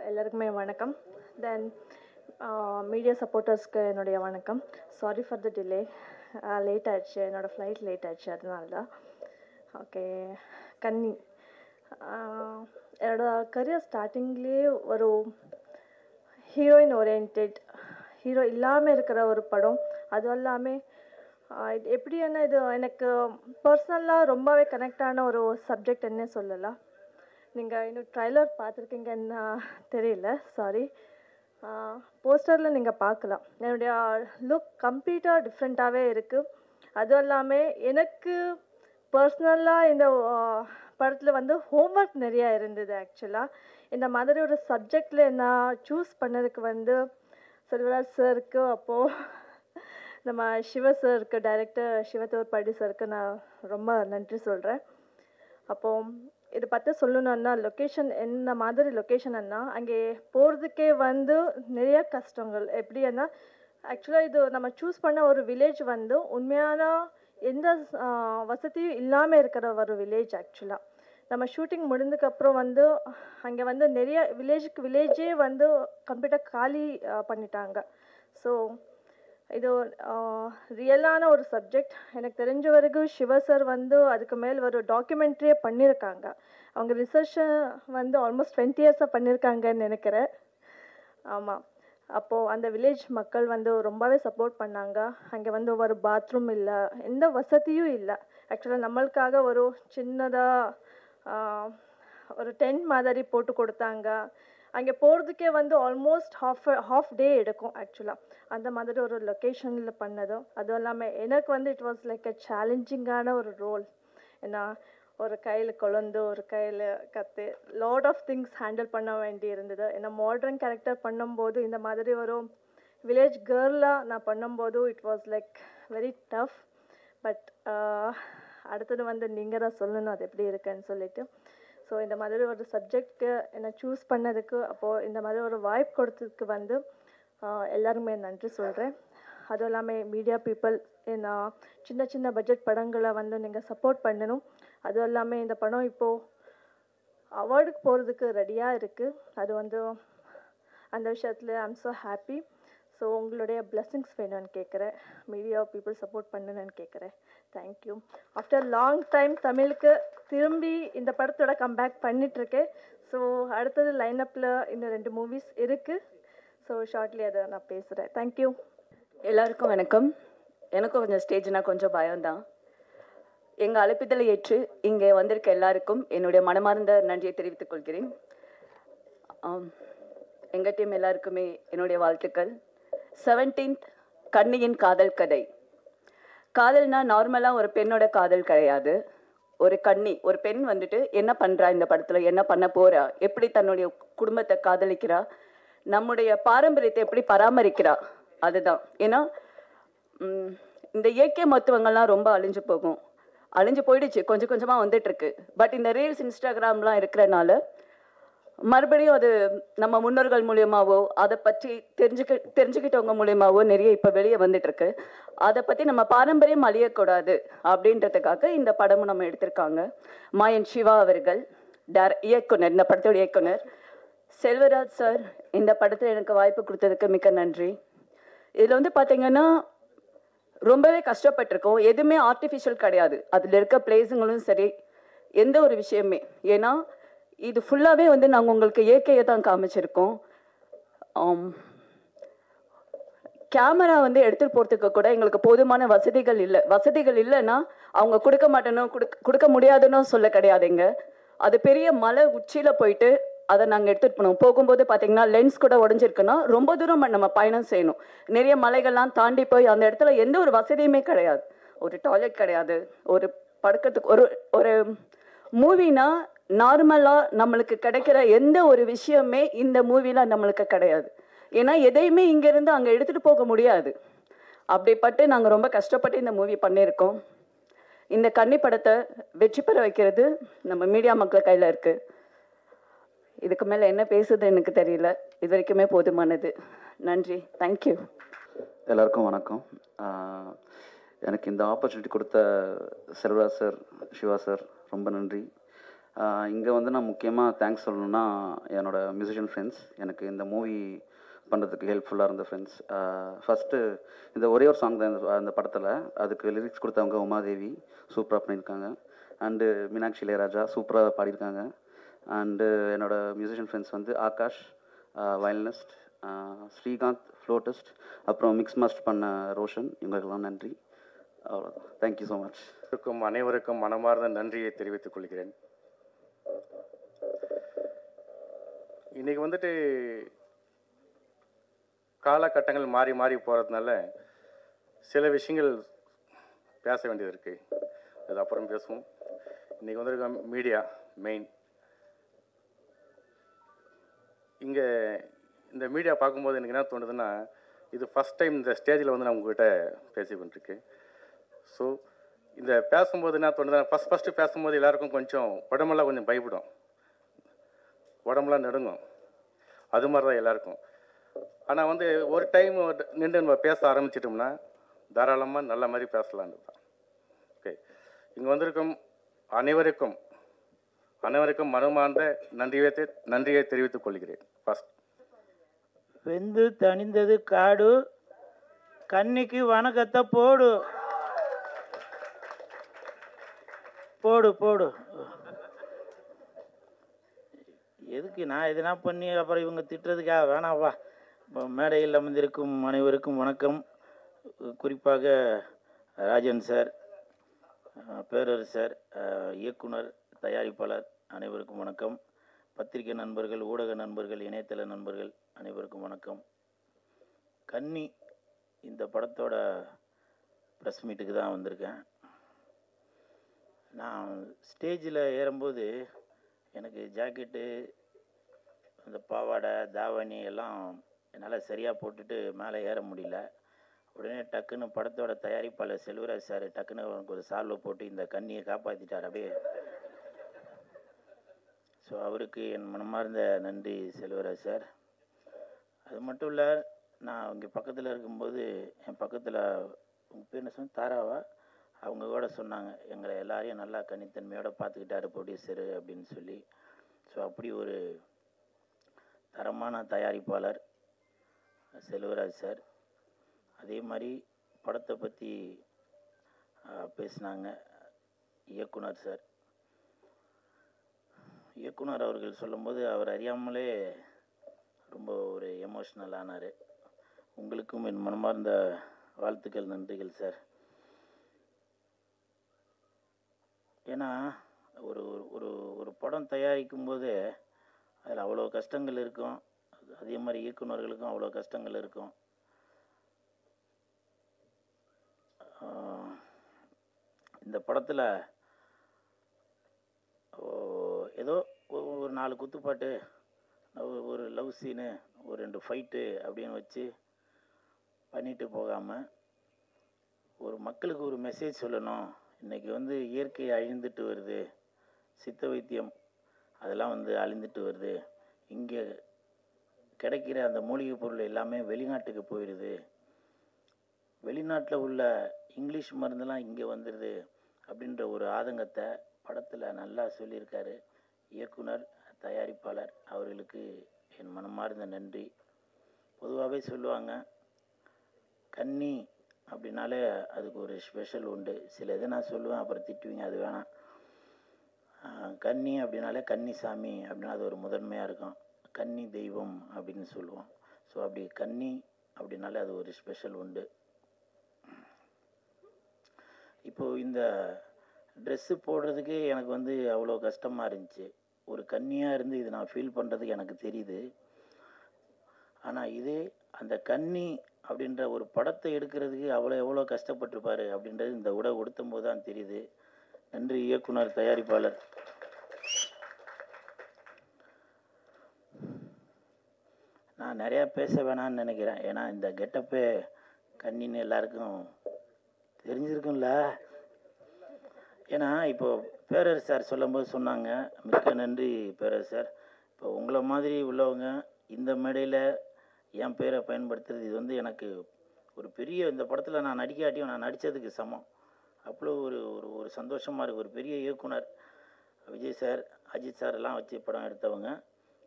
எல்லாருக்குமே வணக்கம். தென் மீடியா சப்போர்ட்டர்ஸ்க்கு என்னுடைய வணக்கம். Sorry for the delay, late ஆயிடுச்சு, என்னோடய ஃப்ளைட் லேட் ஆயிடுச்சு, அதனால தான். ஓகே, கன்னி என்னோடய கரியர் ஸ்டார்டிங்லேயே ஒரு ஹீரோயின் ஓரியன்ட், ஹீரோ இல்லாமல் இருக்கிற ஒரு படம். அதுவும் இல்லாமல் இது எப்படி என்ன, இது எனக்கு பர்சனலாக ரொம்பவே கனெக்டான ஒரு சப்ஜெக்ட் என்ன சொல்லலாம். நீங்கள் இன்னும் ட்ரைலர் பார்த்துருக்கீங்கன்னு தெரியல, சாரி. போஸ்டரில் நீங்கள் பார்க்கலாம். என்னுடைய லுக் கம்ப்ளீட்டாக டிஃப்ரெண்ட்டாகவே இருக்குது. அதுவும் இல்லாமல் எனக்கு பர்சனலாக இந்த படத்தில் வந்து ஹோம்ஒர்க் நிறையா இருந்தது. ஆக்சுவலாக இந்த மாதிரி ஒரு சப்ஜெக்டில் நான் சூஸ் பண்ணதுக்கு வந்து செல்வராஜ் சாருக்கு, அப்போது நம்ம சிவ சாருக்கு, டைரக்டர் சிவதோர்பாடி சாருக்கு நான் ரொம்ப நன்றி சொல்கிறேன். அப்போது இதை பற்றி சொல்லணுன்னா, லொக்கேஷன் என்ன மாதிரி லொக்கேஷன்னா, அங்கே போகிறதுக்கே வந்து நிறைய கஷ்டங்கள். எப்படின்னா, ஆக்சுவலாக இது நம்ம சூஸ் பண்ண ஒரு வில்லேஜ் வந்து உண்மையான எந்த வசதியும் இல்லாமல் இருக்கிற ஒரு வில்லேஜ். ஆக்சுவலாக நம்ம ஷூட்டிங் முடிஞ்சதுக்கப்புறம் வந்து அங்கே வந்து நிறைய வில்லேஜே வந்து கம்ப்ளீட்டாக காலி பண்ணிட்டாங்க. ஸோ இது ரியலான ஒரு சப்ஜெக்ட். எனக்கு தெரிஞ்ச வரைக்கும் சிவா சார் வந்து அதுக்கு மேல் ஒரு டாக்குமெண்ட்ரியே பண்ணியிருக்காங்க. அவங்க ரிசர்ச்சை வந்து ஆல்மோஸ்ட் 20 இயர்ஸாக பண்ணியிருக்காங்கன்னு நினைக்கிறேன். ஆமாம். அப்போது அந்த வில்லேஜ் மக்கள் வந்து ரொம்பவே சப்போர்ட் பண்ணாங்க. அங்கே வந்து ஒரு பாத்ரூம் இல்லை, எந்த வசதியும் இல்லை. ஆக்சுவலாக நம்மளுக்காக ஒரு சின்னதாக ஒரு டென்ட் மாதிரி போட்டு கொடுத்தாங்க. அங்கே போகிறதுக்கே வந்து ஆல்மோஸ்ட் ஹாஃப் டே எடுக்கும். ஆக்சுவலாக அந்த மாதிரி ஒரு லொக்கேஷனில் பண்ணதும், அதுவும் இல்லாமல் எனக்கு வந்து இட் வாஸ் லைக் அ சேலஞ்சிங்கான ஒரு ரோல். ஏன்னா ஒரு கையில் குழந்து, ஒரு கையில் கத்து, லாட் ஆஃப் திங்ஸ் ஹேண்டில் பண்ண வேண்டி இருந்தது. ஏன்னா மாடர்ன் கேரக்டர் பண்ணும்போது, இந்த மாதிரி ஒரு வில்லேஜ் கேர்ளாக நான் பண்ணும்போது it was like very tough. But அடுத்தது வந்து நீங்கள் தான் சொல்லணும் அது எப்படி இருக்குன்னு சொல்லிட்டு. ஸோ இந்த மாதிரி ஒரு சப்ஜெக்ட்க்கு என்னை சூஸ் பண்ணதுக்கு, அப்போது இந்த மாதிரி ஒரு வாய்ப்பு கொடுத்ததுக்கு வந்து எல்லாருமே நன்றி சொல்கிறேன். அதுவும் இல்லாமல் மீடியா பீப்புள், ஏன்னா சின்ன சின்ன பட்ஜெட் படங்களை வந்து நீங்கள் சப்போர்ட் பண்ணணும். அதுவும் இல்லாமல் இந்த படம் இப்போது அவார்டுக்கு போகிறதுக்கு ரெடியாக இருக்குது. அது வந்து அந்த விஷயத்தில் ஐம் ஸோ ஹாப்பி. ஸோ உங்களுடைய பிளெஸ்ஸிங்ஸ் வேணும்னு கேட்குறேன். மீடியா பீப்புள் சப்போர்ட் பண்ணணுன்னு கேட்குறேன். தேங்க்யூ. ஆஃப்டர் லாங் டைம் தமிழுக்கு திரும்பி இந்த படத்தோட கம்பேக் பண்ணிகிட்ருக்கேன். ஸோ அடுத்தது லைனப்பில் இன்னும் 2 மூவிஸ் இருக்குது. ஸோ ஷார்ட்லி அதை நான் பேசுகிறேன். தேங்க்யூ. எல்லாருக்கும் வணக்கம். எனக்கும் கொஞ்சம் ஸ்டேஜ்னால் கொஞ்சம் பயம்தான். எங்கள் அழைப்பிதழை ஏற்று இங்கே வந்திருக்க எல்லாருக்கும் என்னுடைய மனமார்ந்த நன்றியை தெரிவித்துக் கொள்கிறேன். எங்கள் டீம் எல்லாருக்குமே என்னுடைய வாழ்த்துக்கள். 17th கன்னியின் காதல் கதை. காதல்னா நார்மலாக ஒரு பெண்ணோட காதல் கிடையாது. ஒரு கன்னி, ஒரு பெண் வந்துட்டு என்ன பண்ணுறா, இந்த படத்தில் என்ன பண்ண போகிறா, எப்படி தன்னுடைய குடும்பத்தை காதலிக்கிறா, நம்முடைய பாரம்பரியத்தை எப்படி பராமரிக்கிறா, அதுதான். ஏன்னா இந்த இயற்கை மருத்துவங்கள்லாம் ரொம்ப அழிஞ்சு போயிடுச்சு, கொஞ்சம் கொஞ்சமாக வந்துட்டுருக்கு. பட் இந்த ரீல்ஸ், இன்ஸ்டாகிராம்லாம் இருக்கிறனால மறுபடியும் அது நம்ம முன்னோர்கள் மூலியமாவோ அதை பற்றி தெரிஞ்சுக்கிட்டவங்க மூலியமாவோ நிறைய இப்போ வெளியே வந்துட்டுருக்கு. அதை பற்றி நம்ம பாரம்பரியம் அழியக்கூடாது அப்படின்றதுக்காக இந்த படமும் நம்ம எடுத்திருக்காங்க. மாயன் சிவா அவர்கள் இயக்குனர், இந்த படத்தோட இயக்குனர். செல்வராஜ் சார் இந்த படத்தில் எனக்கு வாய்ப்பு கொடுத்ததுக்கு மிக்க நன்றி. இதில் வந்து பார்த்தீங்கன்னா ரொம்பவே கஷ்டப்பட்டிருக்கோம். எதுவுமே ஆர்டிஃபிஷியல் கிடையாது. அதில் இருக்க பிளேஸுங்களும் சரி, எந்த ஒரு விஷயமே. ஏன்னா இது ஃபுல்லாகவே வந்து நாங்கள் உங்களுக்கு இயற்கையை தான் காமிச்சிருக்கோம். கேமரா வந்து எடுத்துகிட்டு போகிறதுக்கு கூட எங்களுக்கு போதுமான வசதிகள் இல்லைன்னா அவங்க கொடுக்க முடியாதுன்னு சொல்ல கிடையாதுங்க. அது பெரிய மலை உச்சியில் போயிட்டு அதை நாங்கள் எடுத்துகிட்டு போனோம். போகும்போது பார்த்தீங்கன்னா லென்ஸ் கூட உடஞ்சிருக்குன்னா ரொம்ப தூரம் நம்ம பயணம் செய்யணும். நிறைய மலைகள்லாம் தாண்டி போய் அந்த இடத்துல எந்த ஒரு வசதியுமே கிடையாது. ஒரு டாய்லெட் கிடையாது. ஒரு படுக்கிறதுக்கு ஒரு மூவினா நார்மலாக நம்மளுக்கு கிடைக்கிற எந்த ஒரு விஷயமே இந்த மூவியில் நம்மளுக்கு கிடையாது. ஏன்னா எதையுமே இங்கேருந்து அங்கே எடுத்துகிட்டு போக முடியாது. அப்படிப்பட்டு நாங்கள் ரொம்ப கஷ்டப்பட்டு இந்த மூவி பண்ணியிருக்கோம். இந்த கன்னி படத்தை வெற்றி பெற வைக்கிறது நம்ம மீடியா மக்கள் கையில் இருக்குது. இதுக்கு மேலே என்ன பேசுது எனக்கு தெரியல. இது வரைக்குமே போதுமானது. நன்றி. தேங்க்யூ. எல்லாருக்கும் வணக்கம். எனக்கு இந்த ஆப்பர்ச்சுனிட்டி கொடுத்த செல்வராஜ் சார், சிவா சார் ரொம்ப நன்றி. இங்கே வந்து நான் முக்கியமாக தேங்க்ஸ் சொல்லணும்னா என்னோடய மியூசிஷியன் ஃப்ரெண்ட்ஸ், எனக்கு இந்த மூவி பண்ணுறதுக்கு ஹெல்ப்ஃபுல்லாக இருந்த ஃப்ரெண்ட்ஸ். ஃபஸ்ட்டு இந்த ஒரே ஒரு சாங் தான் அந்த படத்தில், அதுக்கு லிரிக்ஸ் கொடுத்தவங்க உமாதேவி சூப்பராக பண்ணியிருக்காங்க. அண்டு மீனாட்சி இளையராஜா சூப்பராக பாடியிருக்காங்க. அண்டு என்னோடய மியூசிஷியன் ஃப்ரெண்ட்ஸ் வந்து ஆகாஷ் வயலினிஸ்ட், ஸ்ரீகாந்த் ஃப்ளோட்டிஸ்ட், அப்புறம் மிக்ஸ் மாஸ்டர் பண்ண ரோஷன், இவங்களுக்கெல்லாம் நன்றி. அவ்வளோதான். Thank you so much. அனைவருக்கும் மனமார்ந்த நன்றியை தெரிவித்துக் கொள்கிறேன். இன்றைக்கி வந்துட்டு காலகட்டங்கள் மாறி மாறி போகிறதுனால சில விஷயங்கள் பேச வேண்டியது இருக்குது. அது அப்புறம் பேசுவோம். இன்றைக்கி வந்துருக்க மீடியா மெயின். இங்கே இந்த மீடியா பார்க்கும்போது எனக்கு என்ன தோணுதுன்னா, இது ஃபஸ்ட் டைம் இந்த ஸ்டேஜில் வந்து நான் உங்கள்கிட்ட பேசிக்கொண்டிருக்கு. ஸோ இந்த பேசும்போது என்ன தோணுதுன்னா, ஃபஸ்ட்டு பேசும்போது எல்லாருக்கும் கொஞ்சம் உடம்பெல்லாம் கொஞ்சம் பயப்படும், உடம்புலாம் நடுங்கும். அது மாதிரி தான் எல்லாருக்கும். ஆனால் வந்து ஒரு டைம் நின்று நம்ம பேச ஆரம்பிச்சிட்டோம்னா தாராளமாக நல்ல மாதிரி பேசலான்னு தான். ஓகே, இங்கே வந்திருக்கும் அனைவருக்கும் மனமார்ந்த நன்றியை தெரிவித்துக் கொள்கிறேன். ஃபஸ்ட், வெந்து தணிந்தது காடு, கன்னிக்கு வணக்கத்தை போடு போடு போடு. எதுக்கு நான் எதுனா பண்ணி அப்புறம் இவங்க திட்டுறதுக்காக வேணாவா. மேடையில் அமர்ந்திருக்கும் அனைவருக்கும் வணக்கம். குறிப்பாக ராஜன் சார், பேரரசர், இயக்குனர், தயாரிப்பாளர் அனைவருக்கும் வணக்கம். பத்திரிகை நண்பர்கள், ஊடக நண்பர்கள், இணையதள நண்பர்கள் அனைவருக்கும் வணக்கம். கன்னி இந்த படத்தோட ப்ரெஸ் மீட்டுக்கு தான் வந்திருக்கேன். நான் ஸ்டேஜில் ஏறும்போது எனக்கு ஜாக்கெட்டு, அந்த பாவாடை, தாவணி எல்லாம் என்னால் சரியாக போட்டுட்டு மேலே ஏற முடியல. உடனே டக்குன்னு படத்தோட தயாரிப்பாளர் செல்வராஜ் சார் டக்குன்னு அவனுக்கு ஒரு சால்வை போட்டு இந்த கன்னியை காப்பாற்றிட்டார் அப்படியே. ஸோ அவருக்கு என் மனமார்ந்த நன்றி செல்வராஜ் சார். அது மட்டும் இல்லை, நான் இங்கே பக்கத்தில் இருக்கும்போது என் பக்கத்தில் உங்கள் பேர் என்ன சொன்ன, தாராவா, அவங்க கூட சொன்னாங்க, எங்களை எல்லாரையும் நல்லா கன்னித்தன்மையோடு பார்த்துக்கிட்டாரு ப்ரொடியூசரு அப்படின்னு சொல்லி. ஸோ அப்படி ஒரு தரமான தயாரிப்பாளர் செல்வராஜ் சார். அதே மாதிரி படத்தை பற்றி பேசினாங்க இயக்குனர் சார். இயக்குனர் அவர்கள் சொல்லும்போது அவர் அறியாமலே ரொம்ப ஒரு எமோஷ்னல் ஆனார். உங்களுக்கும் என் மனமார்ந்த வாழ்த்துக்கள், நன்றிகள் சார். ஏன்னா ஒரு ஒரு ஒரு படம் தயாரிக்கும் போது அதில் அவ்வளோ கஷ்டங்கள் இருக்கும். அதே மாதிரி இயக்குநர்களுக்கும் அவ்வளோ கஷ்டங்கள் இருக்கும். இந்த படத்தில் ஏதோ ஒரு 4 குத்துப்பாட்டு, ஒரு லவ் சீனு, ஒரு 2 ஃபைட்டு அப்படின்னு வச்சு பண்ணிட்டு போகாமல் ஒரு மக்களுக்கு ஒரு மெசேஜ் சொல்லணும். இன்றைக்கி வந்து இயற்கை அழிந்துட்டு வருது, சித்த வைத்தியம் அதெல்லாம் வந்து அழிந்துட்டு வருது, இங்கே கிடைக்கிற அந்த மூலிகை பொருள் எல்லாமே வெளிநாட்டுக்கு போயிடுது, வெளிநாட்டில் உள்ள இங்கிலீஷ் மருந்தெல்லாம் இங்கே வந்துடுது அப்படின்ற ஒரு ஆதங்கத்தை படத்தில் நல்லா சொல்லியிருக்காரு இயக்குனர், தயாரிப்பாளர் அவர்களுக்கு என் மனமார்ந்த நன்றி. பொதுவாகவே சொல்லுவாங்க கன்னி அப்படின்னாலே அதுக்கு ஒரு ஸ்பெஷல் உண்டு. சில இதை நான் சொல்லுவேன், அப்புறம் திட்டுவீங்க, அது வேணாம். கன்னி அப்படின்னாலே கன்னிசாமி அப்படின்னா அது ஒரு முதன்மையாக இருக்கும். கன்னி தெய்வம் அப்படின்னு சொல்லுவோம். ஸோ அப்படி கன்னி அப்படின்னாலே அது ஒரு ஸ்பெஷல் உண்டு. இப்போது இந்த ட்ரெஸ்ஸு போடுறதுக்கு எனக்கு வந்து அவ்வளோ கஷ்டமாக இருந்துச்சு. ஒரு கன்னியாக இருந்து இது நான் ஃபீல் பண்ணுறதுக்கு எனக்கு தெரியுது. ஆனால் இதே அந்த கன்னி அப்படின்ற ஒரு படத்தை எடுக்கிறதுக்கு எவ்வளோ கஷ்டப்பட்டிருப்பார் அப்படின்றது இந்த உடை உடுத்தும் போது தான் தெரியுது. நன்றி இயக்குனர், தயாரிப்பாளர். நான் நிறையா பேச வேணான்னு நினைக்கிறேன். ஏன்னா இந்த கெட்டப்பே கன்னின்னு எல்லாருக்கும் தெரிஞ்சிருக்கும்ல. ஏன்னா இப்போது பேரரசு சார் சொல்லும்போது சொன்னாங்க, மிக்க நன்றி பேரரசு சார். இப்போ உங்களை மாதிரி உள்ளவங்க இந்த மேடையில் என் பேரை பயன்படுத்துறது இது வந்து எனக்கு ஒரு பெரிய, இந்த படத்தில் நான் நடிக்காட்டியும் நான் நடித்ததுக்கு சமம். அவ்வளோ ஒரு ஒரு ஒரு சந்தோஷமாக இருக்குது. ஒரு பெரிய இயக்குனர் விஜய் சார், அஜித் சார் எல்லாம் வச்சு படம் எடுத்தவங்க.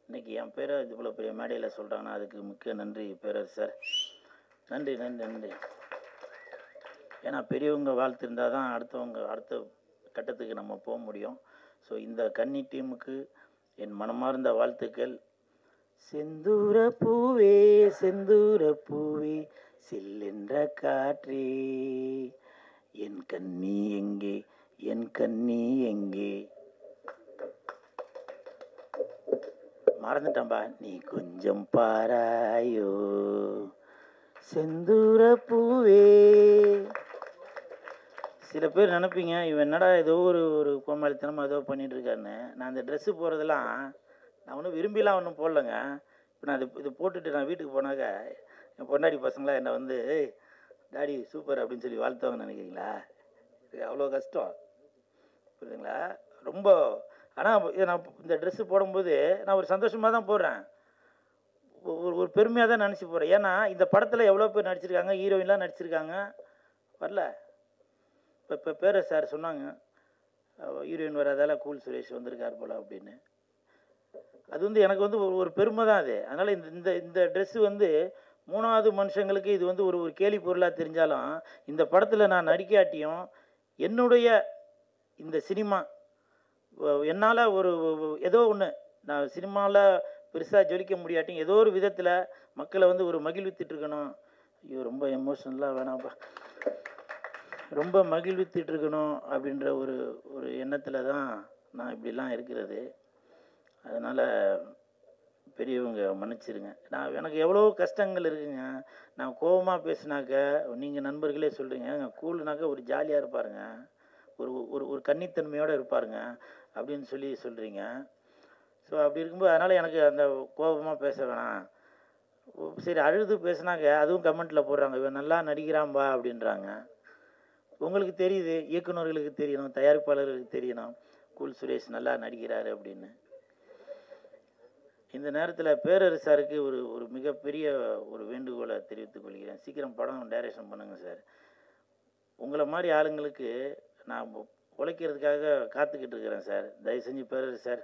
இன்றைக்கி என் பேரை இவ்வளோ பெரிய மேடையில் சொல்கிறாங்கன்னா அதுக்கு மிக்க நன்றி பேரரசு சார். நன்றி நன்றி நன்றி. ஏன்னா பெரியவங்க வாழ்த்து இருந்தால் தான் அடுத்த கட்டத்துக்கு நம்ம போக முடியும். ஸோ இந்த கன்னி டீமுக்கு என் மனமார்ந்த வாழ்த்துக்கள். செந்தூர பூவே செந்தூர பூவே சில்லென்ற காற்றே என் கன்னி எங்கே என் கன்னி எங்கே. மறந்துட்டேன்பா. நீ கொஞ்சம் பாராயோ செந்தூர பூவே. சில பேர் நினைப்பீங்க இவன் என்னடா ஏதோ ஒரு கோமாளித்தனமாக ஏதோ பண்ணிகிட்ருக்காருன்னு. நான் இந்த ட்ரெஸ்ஸு போகிறதெல்லாம் நான் ஒன்றும் விரும்பிலாம் ஒன்றும் போடலைங்க. இப்போ நான் இது போட்டுட்டு நான் வீட்டுக்கு போனாக்க என் பொண்டாடி பசங்களாம் என்னை வந்து டாடி சூப்பர் அப்படின்னு சொல்லி வாழ்த்தவங்கன்னு நினைக்கிறீங்களா? இது அவ்வளோ கஷ்டம் புரியுதுங்களா? ரொம்ப. ஆனால் நான் இந்த ட்ரெஸ்ஸு போடும்போது நான் ஒரு சந்தோஷமாக தான் போடுறேன், ஒரு பெருமையாக தான் நினச்சி போகிறேன். ஏன்னா இந்த படத்தில் எவ்வளோ பேர் நடிச்சிருக்காங்க, ஹீரோயின்லாம் நடிச்சிருக்காங்க, வரல. இப்போ பேர சார் சொன்னாங்க ஹீரோயின் வராதால கூல் சுரேஷ் வந்திருக்கார் போல் அப்படின்னு. அது வந்து எனக்கு வந்து ஒரு பெருமை தான் அது. அதனால் இந்த ட்ரெஸ்ஸு வந்து 3வது மனுஷங்களுக்கு இது வந்து ஒரு கேலி பொருளாக தெரிஞ்சாலும் இந்த படத்தில் நான் நடிக்காட்டியும் என்னுடைய இந்த சினிமா என்னால் ஏதோ ஒன்று நான் சினிமாவில் பெருசாக ஜொலிக்க முடியாட்டியும் ஏதோ ஒரு விதத்தில் மக்களை வந்து ஒரு மகிழ்வித்துட்ருக்கணும். ஐயோ ரொம்ப எமோஷனலாக வேணாம்ப்பா. ரொம்ப மகிழ்வித்துட்ருக்கணும் அப்படின்ற ஒரு எண்ணத்தில் தான் நான் இப்படிலாம் இருக்கிறது. அதனால் பெரியவங்க மன்னிச்சிருங்க. எனக்கு எவ்வளோ கஷ்டங்கள் இருக்குங்க. நான் கோபமாக பேசினாக்க நீங்கள் நண்பர்களே சொல்கிறீங்க கூல்னாக்க ஒரு ஜாலியாக இருப்பாருங்க, ஒரு கன்னித்தன்மையோடு இருப்பாருங்க அப்படின்னு சொல்கிறீங்க. ஸோ அப்படி இருக்கும்போது அதனால் எனக்கு அந்த கோபமாக பேச வேணாம். சரி அழுது பேசினாக்க அதுவும் கமெண்ட்டில் போடுறாங்க இவன் நல்லா நடிக்கிறான்பா அப்படின்றாங்க. உங்களுக்கு தெரியுது, இயக்குநர்களுக்கு தெரியணும், தயாரிப்பாளர்களுக்கு தெரியணும் கூல் சுரேஷ் நல்லா நடிக்கிறாரு அப்படின்னு. இந்த நேரத்தில் பேரரசாருக்கு ஒரு மிகப்பெரிய ஒரு வேண்டுகோளை தெரிவித்துக் கொள்கிறேன். சீக்கிரம் படம் டைரக்ஷன் பண்ணுங்கள் சார். உங்களை மாதிரி ஆளுங்களுக்கு நான் உழைக்கிறதுக்காக காத்துக்கிட்டு இருக்கிறேன் சார். தயவு செஞ்சு பேரரசு சார்,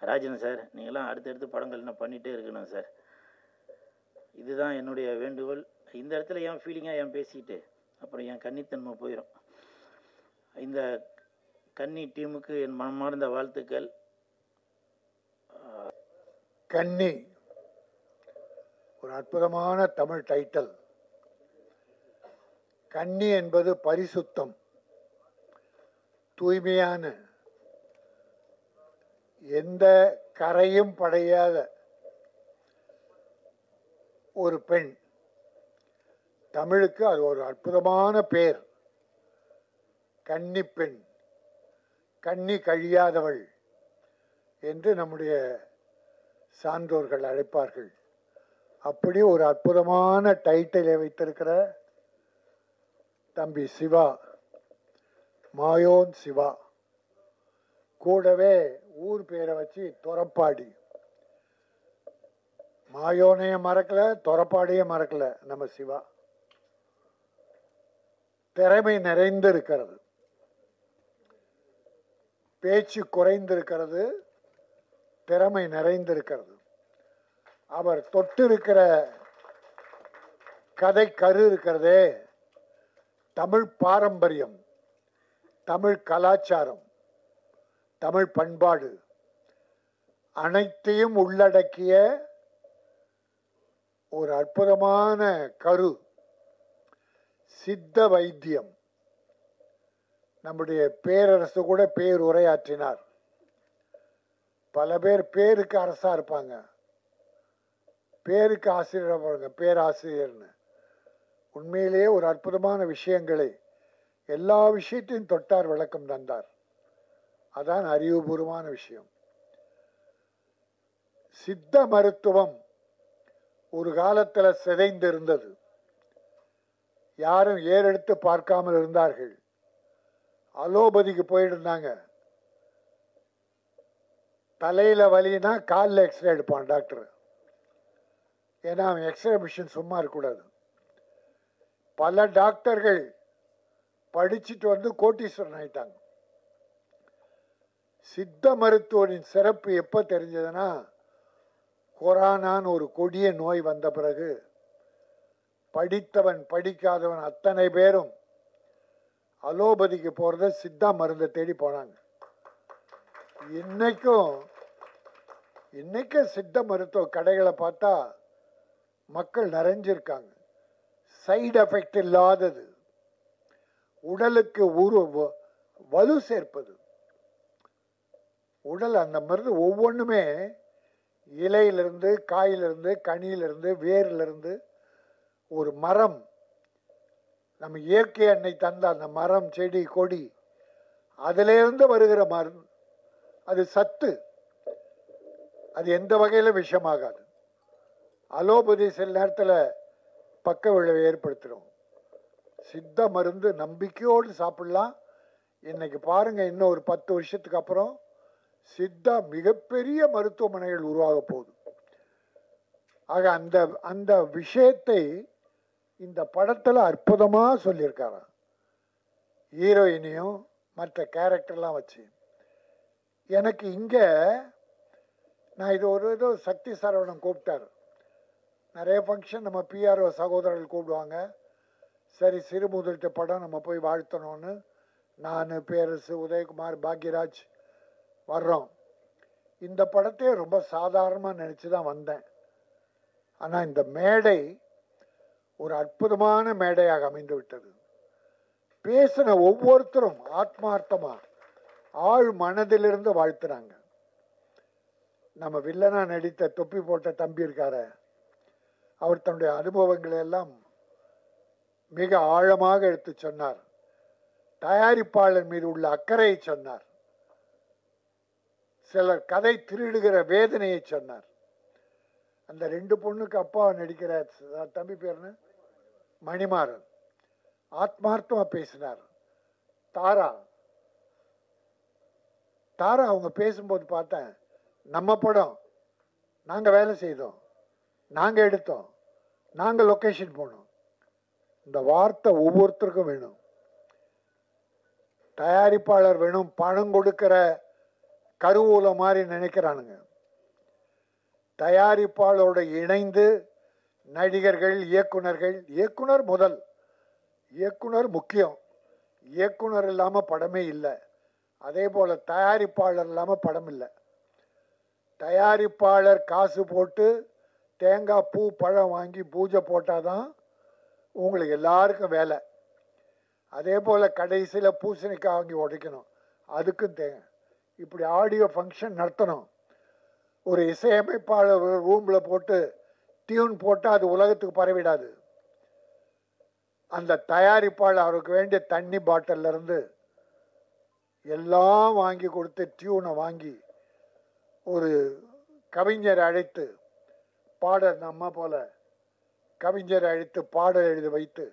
ராஜன் சார், நீங்களாம் அடுத்தடுத்து படங்கள் என்ன பண்ணிகிட்டே இருக்கணும் சார். இதுதான் என்னுடைய வேண்டுகோள். இந்த இடத்துல என் ஃபீலிங்காக என் பேசிக்கிட்டு அப்புறம் என் கன்னித்தன்மை போயிடும். இந்த கன்னி டீமுக்கு என் மனமார்ந்த வாழ்த்துக்கள். கன்னி ஒரு அற்புதமான தமிழ் டைட்டில். கன்னி என்பது பரிசுத்தம், தூய்மையான, எந்த கரையும் படையாத ஒரு பெண். தமிழுக்கு அது ஒரு அற்புதமான பேர். கன்னி பெண், கன்னி கழியாதவள் என்று நம்முடைய சான்றோர்கள் அழைப்பார்கள். அப்படி ஒரு அற்புதமான டைட்டிலை வைத்திருக்கிற தம்பி சிவா, மாயோன் சிவா, கூடவே ஊர் பேரை வச்சு தொரப்பாடி. மாயோனையும் மறக்கல, தொரப்பாடியும் மறக்கல நம்ம சிவா. திறமை நிறைந்திருக்கிறது, பேச்சு குறைந்திருக்கிறது, திறமை நிறைந்திருக்கிறது. அவர் தொட்டிருக்கிற கதை கரு இருக்கிறதே, தமிழ் பாரம்பரியம், தமிழ் கலாச்சாரம், தமிழ் பண்பாடு அனைத்தையும் உள்ளடக்கிய ஒரு அற்புதமான கரு. சித்த வைத்தியம். நம்முடைய பேரரசு கூட பேருரையாற்றினார். பல பேர் பேருக்கு அரசா இருப்பாங்க, பேருக்கு ஆசிரியர் பாருங்க, பேராசிரியர்னு. உண்மையிலேயே ஒரு அற்புதமான விஷயங்களை எல்லா விஷயத்தையும் தொட்டார், விளக்கம் தந்தார். அதான் அறிவுபூர்வமான விஷயம். சித்த மருத்துவம் ஒரு காலத்தில் சிதைந்து இருந்தது. யாரும் ஏறெடுத்து பார்க்காமல் இருந்தார்கள். அலோபதிக்கு போயிட்டு இருந்தாங்க. தலையில வலினா காலில் எக்ஸ்ரே எடுப்பான் டாக்டர். ஏன்னா அவன் எக்ஸ்ரே மிஷின் சும்மா இருக்கக்கூடாது. பல டாக்டர்கள் படிச்சுட்டு வந்து கோட்டீஸ்வரன் ஆயிட்டாங்க. சித்த மருத்துவரின் சிறப்பு எப்போ தெரிஞ்சதுன்னா, கொரோனான்னு ஒரு கொடிய நோய் வந்த பிறகு படித்தவன் படிக்காதவன் அத்தனை பேரும் அலோபதிக்கு போகிறத சித்தா மருந்தை தேடி போனாங்க. இன்னைக்கும் சித்த மருத்துவ கடைகளை பார்த்தா மக்கள் நிறைஞ்சிருக்காங்க. சைடு எஃபெக்ட் இல்லாதது, உடலுக்கு வலு சேர்ப்பது. உடல் அந்த மருந்து ஒவ்வொன்றுமே இலையிலிருந்து, காயிலிருந்து, கனியிலிருந்து, வேரிலிருந்து, ஒரு மரம், நம்ம இயற்கை அன்னை தந்த அந்த மரம், செடி, கொடி, அதிலிருந்து வருகிற மருந்து. அது சத்து, அது எந்த வகையில் விஷமாகாது. அலோபதி சில நேரத்தில் பக்க விளைவை ஏற்படுத்திடும். சித்த மருந்து நம்பிக்கையோடு சாப்பிடலாம். இன்னைக்கு பாருங்க, இன்னும் ஒரு 10 வருஷத்துக்கு அப்புறம் சித்தா மிகப்பெரிய மருத்துவமனைகள் உருவாக போகுது. ஆக அந்த விஷயத்தை இந்த படத்தில் அற்புதமாக சொல்லியிருக்காராம். ஹீரோயினையும் மற்ற கேரக்டர்லாம் வச்சு. எனக்கு இங்கே நான் இது ஏதோ சக்தி சரவணன் கூப்பிட்டார். நிறைய ஃபங்க்ஷன் நம்ம பிஆர்ஓ சகோதரர்கள் கூப்பிடுவாங்க. சரி, சிறு முதலீட்டு படம் நம்ம போய் வாழ்த்தணும்னு நான், பேரரசு, உதயகுமார், பாக்யராஜ் வர்றோம். இந்த படத்தையே ரொம்ப சாதாரணமாக நினச்சி தான் வந்தேன். ஆனால் இந்த மேடை ஒரு அற்புதமான மேடையாக அமைந்து விட்டது. பேசின ஒவ்வொருத்தரும் ஆத்மார்த்தமாக ஆழ் மனதிலிருந்து வாழ்த்துறாங்க. நம்ம வில்லனா நடித்த தொப்பி போட்ட தம்பி இருக்காரு, அவர் தன்னுடைய அனுபவங்களை எல்லாம் மிக ஆழமாக எடுத்து சொன்னார். தயாரிப்பாளர் மீது உள்ள அக்கறையை சொன்னார். சிலர் கதை திருடுகிற வேதனையை சொன்னார். அந்த 2 பொண்ணுக்கு அப்பா நடிக்கிற தம்பி பேர்னு மணிமாறன் ஆத்மார்த்தமா பேசினார். தாரா அவங்க பேசும்போது பார்த்தேன், நம்ம படம், நாங்கள் வேலை செய்தோம், நாங்கள் எடுத்தோம், நாங்கள் லொக்கேஷன் போனோம். இந்த வார்த்தை ஒவ்வொருத்தருக்கும் வேணும். தயாரிப்பாளர் வேணும், பணம் கொடுக்கிற கருவூல மாதிரி நினைக்கிறானுங்க. தயாரிப்பாளரோட இணைந்து நடிகர்கள், இயக்குனர் முதல், இயக்குனர் முக்கியம். இயக்குனர் இல்லாமல் படமே இல்லை. அதே போல் தயாரிப்பாளர் இல்லாமல் படம் இல்லை. தயாரிப்பாளர் காசு போட்டு தேங்காய், பூ, பழம் வாங்கி பூஜை போட்டால் தான் உங்களுக்கு எல்லாருக்கும் வேலை. அதே போல் கடைசியில் பூசணிக்காய் வாங்கி உடைக்கணும், அதுக்கும் தேங்க. இப்படி ஆடியோ ஃபங்க்ஷன் நடத்தணும். ஒரு இசையமைப்பாளர் ரூமில் போட்டு டியூன் போட்டால் அது உலகத்துக்கு பரவிடாது. அந்த தயாரிப்பாளர் அவருக்கு வேண்டிய தண்ணி பாட்டிலிருந்து எல்லாம் வாங்கி கொடுத்து டியூனை வாங்கி ஒரு கவிஞரை அழைத்து பாடல், நம்ம போல கவிஞரை அழைத்து பாடல் எழுதி வைத்து,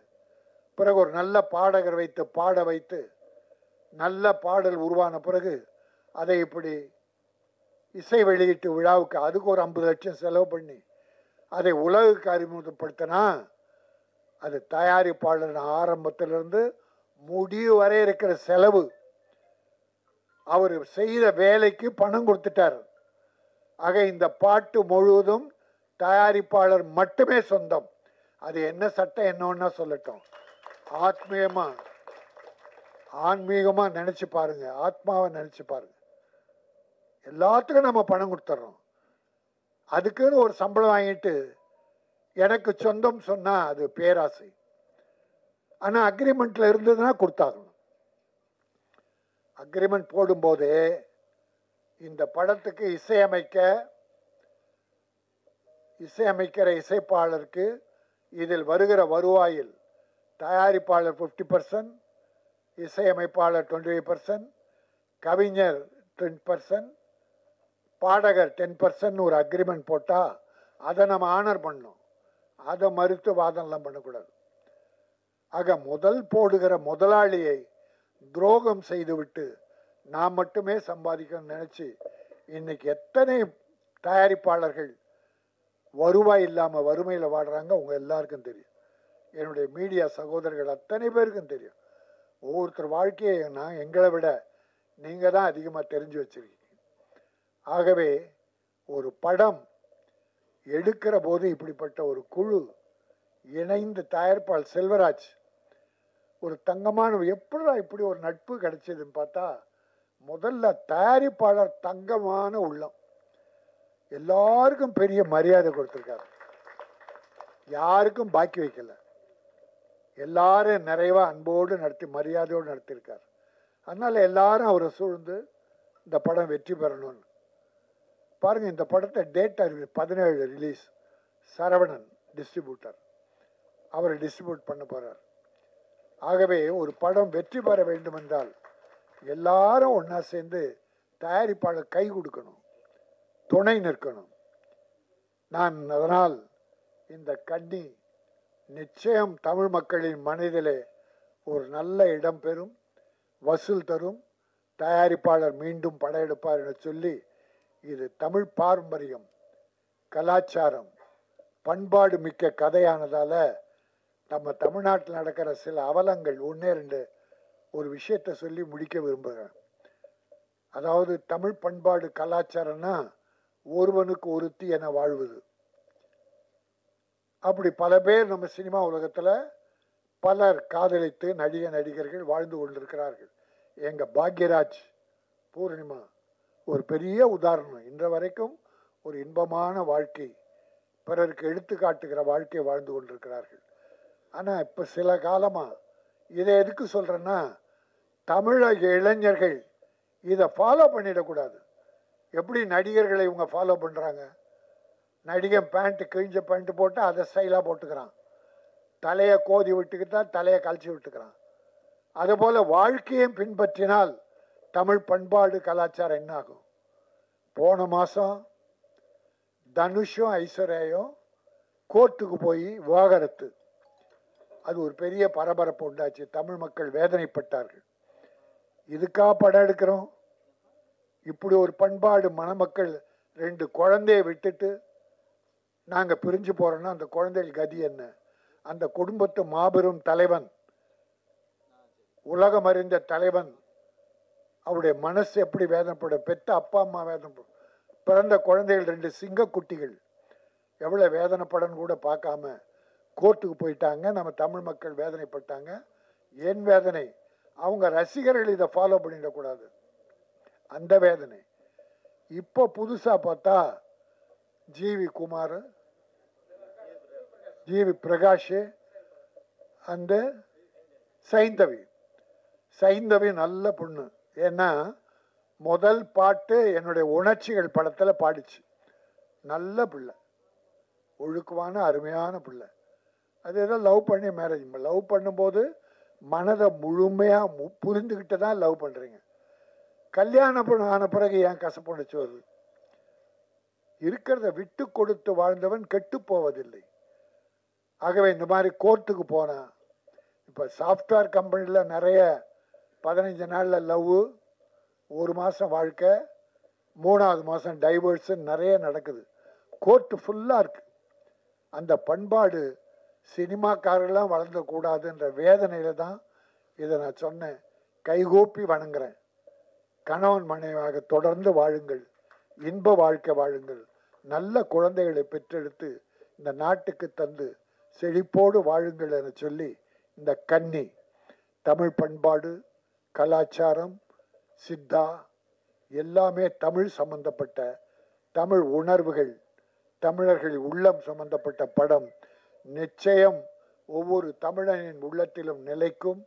பிறகு ஒரு நல்ல பாடகர் வைத்து பாட வைத்து, நல்ல பாடல் உருவான பிறகு அதை இப்படி இசை வெளியீட்டு விழாவுக்கு அதுக்கு ஒரு 50 லட்சம் செலவு பண்ணி அதை உலகுக்கு அறிமுகப்படுத்தினா, அது தயாரிப்பாளர் ஆரம்பத்திலிருந்து முடிவு வரை இருக்கிற செலவு. அவர் செய்த வேலைக்கு பணம் கொடுத்துட்டார். ஆக இந்த பாட்டு முழுவதும் தயாரிப்பாளர் மட்டுமே சொந்தம். அது என்ன சட்டம் என்னன்னா சொல்லட்டும். ஆன்மீகமா நினைச்சு பாருங்க, ஆத்மாவை நினைச்சு பாருங்க. எல்லாத்துக்கும் நம்ம பணம் கொடுத்துட்றோம். அதுக்குன்னு ஒரு சம்பளம் வாங்கிட்டு எனக்கு சொந்தம் சொன்னா அது பேராசை. ஆனா அக்ரிமெண்ட்ல இருந்ததுன்னா கொடுத்தாகணும். அக்ரிமெண்ட் போடும்போது இந்த படத்துக்கு இசையமைக்கிற இசைப்பாளருக்கு இதில் வருகிற வருவாயில் தயாரிப்பாளர் 50%, இசையமைப்பாளர் 25%, கவிஞர் 10%, பாடகர் 10% ஒரு அக்ரிமெண்ட் போட்டால் அதை நம்ம ஆனர் பண்ணணும். அதை மறுத்து வாதம்லாம் பண்ணக்கூடாது. ஆக முதல் போடுகிற முதலாளியை துரோகம் செய்துவிட்டு நான் மட்டுமே சம்பாதிக்கணும்னு நினச்சி இன்னைக்கு எத்தனை தயாரிப்பாளர்கள் வருவாய் இல்லாமல் வறுமையில் வாடுறாங்க உங்கள் எல்லாருக்கும் தெரியும். என்னுடைய மீடியா சகோதரர்கள் அத்தனை பேருக்கும் தெரியும். ஒவ்வொருத்தர் வாழ்க்கையை நான் எங்களை விட நீங்கள் தான் அதிகமாக தெரிஞ்சு வச்சிருக்கீங்க. ஆகவே ஒரு படம் எடுக்கிற போது இப்படிப்பட்ட ஒரு குழு இணைந்து தயாரிப்பாளர் செல்வராஜ் ஒரு தங்கமான எப்படா இப்படி ஒரு நட்பு கிடைச்சதுன்னு பார்த்தா முதல்ல தயாரிப்பாளர் தங்கமான உள்ளம், எல்லாருக்கும் பெரிய மரியாதை கொடுத்துருக்காரு, யாருக்கும் பாக்கி வைக்கல, எல்லாரும் நிறைவா அன்போடு நடத்தி மரியாதையோடு நடத்தியிருக்கார். அதனால எல்லாரும் அவரை சூழ்ந்து இந்த படம் வெற்றி பெறணும்னு பாருங்க. இந்த படத்தை டேட் அறிவிப்பு 17 ரிலீஸ். சரவணன் டிஸ்ட்ரிபியூட்டர், அவர் டிஸ்ட்ரிபியூட் பண்ண போறார். ஆகவே ஒரு படம் வெற்றி பெற வேண்டும் என்றால் எல்லாரும் ஒன்றா சேர்ந்து தயாரிப்பாளர் கை கொடுக்கணும், துணை நிற்கணும். நான் அதனால் இந்த கன்னி நிச்சயம் தமிழ் மக்களின் மனதிலே ஒரு நல்ல இடம் பெறும், வசூல் தரும், தயாரிப்பாளர் மீண்டும் படையெடுப்பார் என சொல்லி, இது தமிழ் பாரம்பரியம், கலாச்சாரம், பண்பாடு மிக்க கதையானதால நம்ம தமிழ்நாட்டில் நடக்கிற சில அவலங்கள் ஒன்றே ரெண்டு ஒரு விஷயத்தை சொல்லி முடிக்க விரும்புகிறேன். அதாவது தமிழ் பண்பாடு கலாச்சாரம்னா ஒருவனுக்கு ஒருத்தி என வாழ்வது. அப்படி பல பேர் நம்ம சினிமா உலகத்தில் பலர் காதலித்து நடிகர்கள் வாழ்ந்து கொண்டிருக்கிறார்கள். எங்கள் பாக்யராஜ், பூர்ணிமா ஒரு பெரிய உதாரணம். இன்ற வரைக்கும் ஒரு இன்பமான வாழ்க்கை, பிறருக்கு எடுத்துக்காட்டுகிற வாழ்க்கை வாழ்ந்து கொண்டிருக்கிறார்கள். ஆனால் இப்போ சில காலமாக இதை எதுக்கு சொல்கிறேன்னா, தமிழக இளைஞர்கள் இதை ஃபாலோ பண்ணிடக்கூடாது. எப்படி நடிகர்களை இவங்க ஃபாலோ பண்ணுறாங்க, நடிகன் பேண்ட்டு கிழிஞ்ச பேண்ட்டு போட்டு அதை ஸ்டைலாக போட்டுக்கிறான், தலையை கோதி விட்டுக்கிட்டா தலையை கழிச்சு விட்டுக்கிறான். அதுபோல் வாழ்க்கையும் பின்பற்றினால் தமிழ் பண்பாடு கலாச்சாரம் என்ன ஆகும்? போன மாதம் தனுஷும் ஐஸ்வர்யாவும் கோர்ட்டுக்கு போய் விவாகரத்து, அது ஒரு பெரிய பரபரப்பு உண்டாச்சு. தமிழ் மக்கள் வேதனைப்பட்டார்கள். இதுக்காக படம் எடுக்கிறோம்? இப்படி ஒரு பண்பாடு மணமக்கள் 2 குழந்தைய விட்டுட்டு நாங்கள் பிரிஞ்சு போகிறோன்னா அந்த குழந்தைகள் கதி என்ன? அந்த குடும்பத்து மாபெரும் தலைவன், உலகம் அறிந்த தலைவன், அவருடைய மனசு எப்படி வேதனைப்படும்? பெற்ற அப்பா அம்மா வேதனைப்படும், பிறந்த குழந்தைகள் 2 சிங்கக்குட்டிகள் எவ்வளோ வேதனைப்படன்னு கூட பார்க்காம கோர்ட்டுக்கு போயிட்டாங்க. நம்ம தமிழ் மக்கள் வேதனைப்பட்டாங்க. ஏன் வேதனை? அவங்க ரசிகர்கள் இதை ஃபாலோ பண்ணிடக்கூடாது, அந்த வேதனை. இப்போ புதுசாக பார்த்தா ஜிவி குமார், ஜிவி பிரகாஷ், அந்த சைந்தவி நல்ல பொண்ணு. ஏன்னா முதல் பாட்டு என்னுடைய உணர்ச்சிகள் படத்தில் பாடிச்சு. நல்ல பிள்ளை, ஒழுக்கமான அருமையான பிள்ளை. அது ஏதோ லவ் பண்ணி மேரேஜ், லவ் பண்ணும்போது மனதை முழுமையாக புரிந்துக்கிட்டு தான் லவ் பண்ணுறீங்க. கல்யாணம் ஆன பிறகு ஏன் கசப்புணர்ச்சி வருது? இருக்கிறத விட்டு கொடுத்து வாழ்ந்தவன் கெட்டு போவதில்லை. ஆகவே இந்த மாதிரி கோர்ட்டுக்கு போனால், இப்போ சாஃப்ட்வேர் கம்பெனியில் நிறைய 15 நாளில் லவ், 1 மாதம் வாழ்க்கை, 3ஆவது மாதம் டைவர்ஸு நிறைய நடக்குது. கோர்ட்டு ஃபுல்லாக இருக்குது. அந்த பண்பாடு சினிமாக்காரெல்லாம் வளர்ந்தக்கூடாதுன்ற வேதனையில் தான் இதை நான் சொன்னேன். கைகூப்பி வணங்குறேன். கணவன் மனைவியாக தொடர்ந்து வாழுங்கள், இன்ப வாழ்க்கை வாழுங்கள், நல்ல குழந்தைகளை பெற்றெடுத்து இந்த நாட்டுக்கு தந்து செழிப்போடு வாழுங்கள் என சொல்லி, இந்த கன்னி தமிழ் பண்பாடு, கலாச்சாரம், சித்தா எல்லாமே தமிழ் சம்பந்தப்பட்ட, தமிழ் உணர்வுகள், தமிழர்களின் உள்ளம் சம்பந்தப்பட்ட படம் நிச்சயம் ஒவ்வொரு தமிழனின் உள்ளத்திலும் நிலைக்கும்.